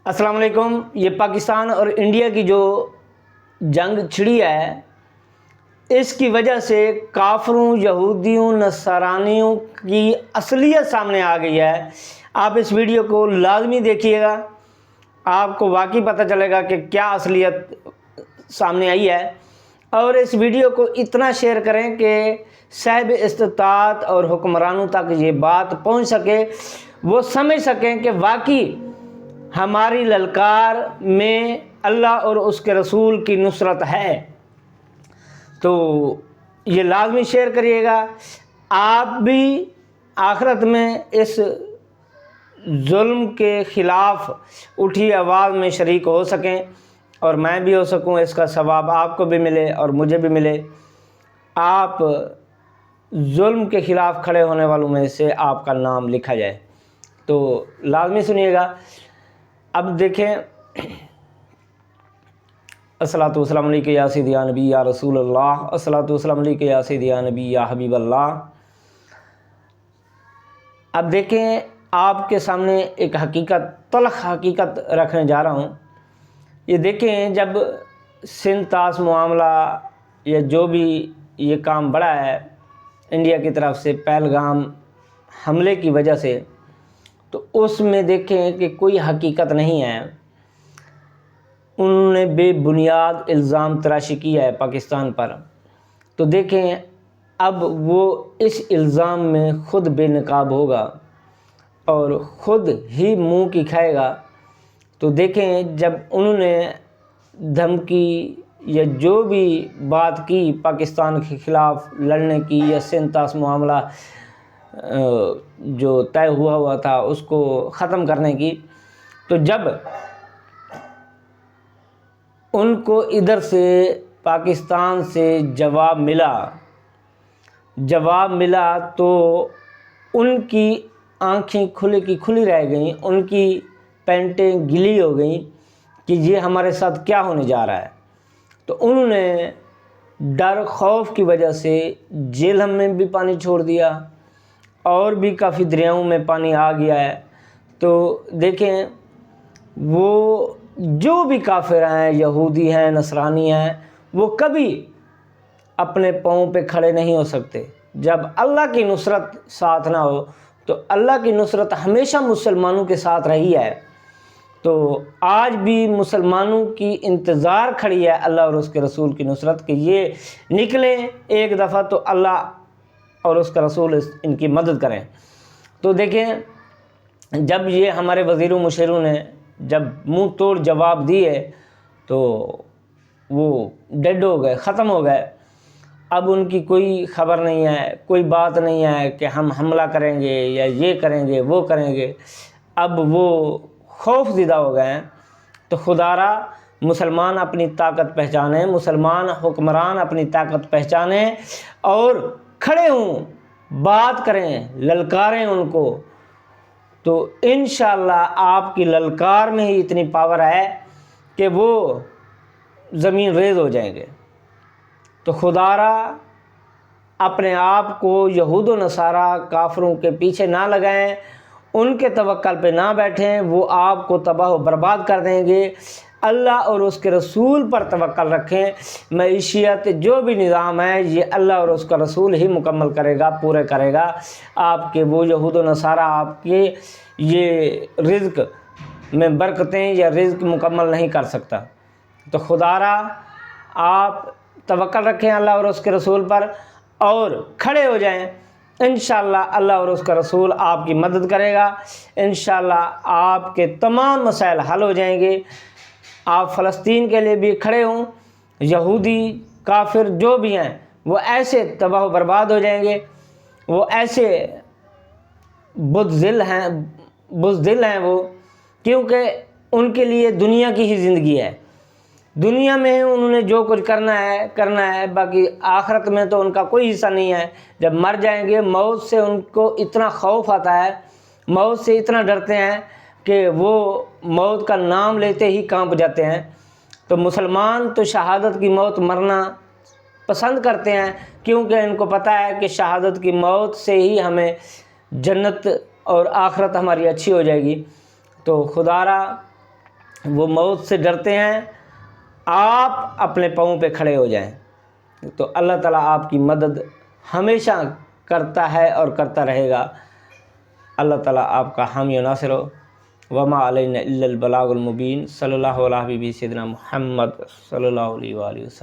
السلام علیکم۔ یہ پاکستان اور انڈیا کی جو جنگ چھڑی ہے، اس کی وجہ سے کافروں، یہودیوں، نصرانیوں کی اصلیت سامنے آ گئی ہے۔ آپ اس ویڈیو کو لازمی دیکھیے گا، آپ کو واقعی پتہ چلے گا کہ کیا اصلیت سامنے آئی ہے۔ اور اس ویڈیو کو اتنا شیئر کریں کہ صاحب استطاعت اور حکمرانوں تک یہ بات پہنچ سکے، وہ سمجھ سکیں کہ واقعی ہماری للکار میں اللہ اور اس کے رسول کی نصرت ہے۔ تو یہ لازمی شیئر کریے گا، آپ بھی آخرت میں اس ظلم کے خلاف اٹھی آواز میں شریک ہو سکیں اور میں بھی ہو سکوں، اس کا ثواب آپ کو بھی ملے اور مجھے بھی ملے۔ آپ ظلم کے خلاف کھڑے ہونے والوں میں سے آپ کا نام لکھا جائے، تو لازمی سنیے گا۔ اب دیکھیں، الصلاۃ والسلام علیکہ یا سیدی یا نبی یا رسول اللہ، الصلاۃ والسلام علیکہ یا سیدی یا نبی یا حبیب اللہ۔ اب دیکھیں، آپ کے سامنے ایک حقیقت، تلخ حقیقت رکھنے جا رہا ہوں۔ یہ دیکھیں، جب سندھ طاس معاملہ یا جو بھی یہ کام بڑھا ہے انڈیا کی طرف سے پہلگام حملے کی وجہ سے، تو اس میں دیکھیں کہ کوئی حقیقت نہیں ہے۔ انہوں نے بے بنیاد الزام تراشی کیا ہے پاکستان پر، تو دیکھیں اب وہ اس الزام میں خود بے نقاب ہوگا اور خود ہی منہ کی کھائے گا۔ تو دیکھیں، جب انہوں نے دھمکی یا جو بھی بات کی پاکستان کے خلاف لڑنے کی یا سندھ طاس معاملہ جو طے ہوا تھا اس کو ختم کرنے کی، تو جب ان کو ادھر سے پاکستان سے جواب ملا تو ان کی آنکھیں کھلی کی کھلی رہ گئیں، ان کی پینٹیں گلی ہو گئیں کہ یہ ہمارے ساتھ کیا ہونے جا رہا ہے۔ تو انہوں نے ڈر خوف کی وجہ سے جہلم میں بھی پانی چھوڑ دیا اور بھی کافی دریاؤں میں پانی آ گیا ہے۔ تو دیکھیں، وہ جو بھی کافر ہیں، یہودی ہیں، نصرانی ہیں، وہ کبھی اپنے پاؤں پہ کھڑے نہیں ہو سکتے جب اللہ کی نصرت ساتھ نہ ہو۔ تو اللہ کی نصرت ہمیشہ مسلمانوں کے ساتھ رہی ہے، تو آج بھی مسلمانوں کی انتظار کھڑی ہے اللہ اور اس کے رسول کی نصرت، کہ یہ نکلیں ایک دفعہ تو اللہ اور اس کا رسول ان کی مدد کریں۔ تو دیکھیں، جب یہ ہمارے وزیروں مشیروں نے جب منہ توڑ جواب دیے تو وہ ڈیڈ ہو گئے، ختم ہو گئے۔ اب ان کی کوئی خبر نہیں ہے، کوئی بات نہیں ہے کہ ہم حملہ کریں گے یا یہ کریں گے وہ کریں گے۔ اب وہ خوف زدہ ہو گئے ہیں۔ تو خدا را مسلمان اپنی طاقت پہچانیں، مسلمان حکمران اپنی طاقت پہچانیں اور کھڑے ہوں، بات کریں، للکاریں ان کو، تو انشاءاللہ آپ کی للکار میں ہی اتنی پاور ہے کہ وہ زمین ریز ہو جائیں گے۔ تو خدا را اپنے آپ کو یہود و نصارہ کافروں کے پیچھے نہ لگائیں، ان کے توکل پہ نہ بیٹھیں، وہ آپ کو تباہ و برباد کر دیں گے۔ اللہ اور اس کے رسول پر توکل رکھیں۔ معیشت جو بھی نظام ہے یہ اللہ اور اس کا رسول ہی مکمل کرے گا، پورے کرے گا۔ آپ کے وہ یہود و نصارہ آپ کے یہ رزق میں برکتیں یا رزق مکمل نہیں کر سکتا۔ تو خدا را آپ توکل رکھیں اللہ اور اس کے رسول پر اور کھڑے ہو جائیں۔ انشاءاللہ اللہ اور اس کا رسول آپ کی مدد کرے گا۔ انشاءاللہ آپ کے تمام مسائل حل ہو جائیں گے۔ آپ فلسطین کے لیے بھی کھڑے ہوں، یہودی کافر جو بھی ہیں وہ ایسے تباہ و برباد ہو جائیں گے، وہ ایسے بزدل ہیں وہ، کیونکہ ان کے لیے دنیا کی ہی زندگی ہے۔ دنیا میں انہوں نے جو کچھ کرنا ہے، باقی آخرت میں تو ان کا کوئی حصہ نہیں ہے۔ جب مر جائیں گے، موت سے ان کو اتنا خوف آتا ہے، موت سے اتنا ڈرتے ہیں کہ وہ موت کا نام لیتے ہی کانپ جاتے ہیں۔ تو مسلمان تو شہادت کی موت مرنا پسند کرتے ہیں، کیونکہ ان کو پتہ ہے کہ شہادت کی موت سے ہی ہمیں جنت اور آخرت ہماری اچھی ہو جائے گی۔ تو خدا را وہ موت سے ڈرتے ہیں، آپ اپنے پاؤں پہ کھڑے ہو جائیں، تو اللہ تعالیٰ آپ کی مدد ہمیشہ کرتا ہے اور کرتا رہے گا۔ اللہ تعالیٰ آپ کا حامی و ناصر ہو۔ وما علینا الا البلاغ المبین۔ صلی اللہ علیہ وسلم، سیدنا محمد صلی اللہ علیہ وآلہ وسلم۔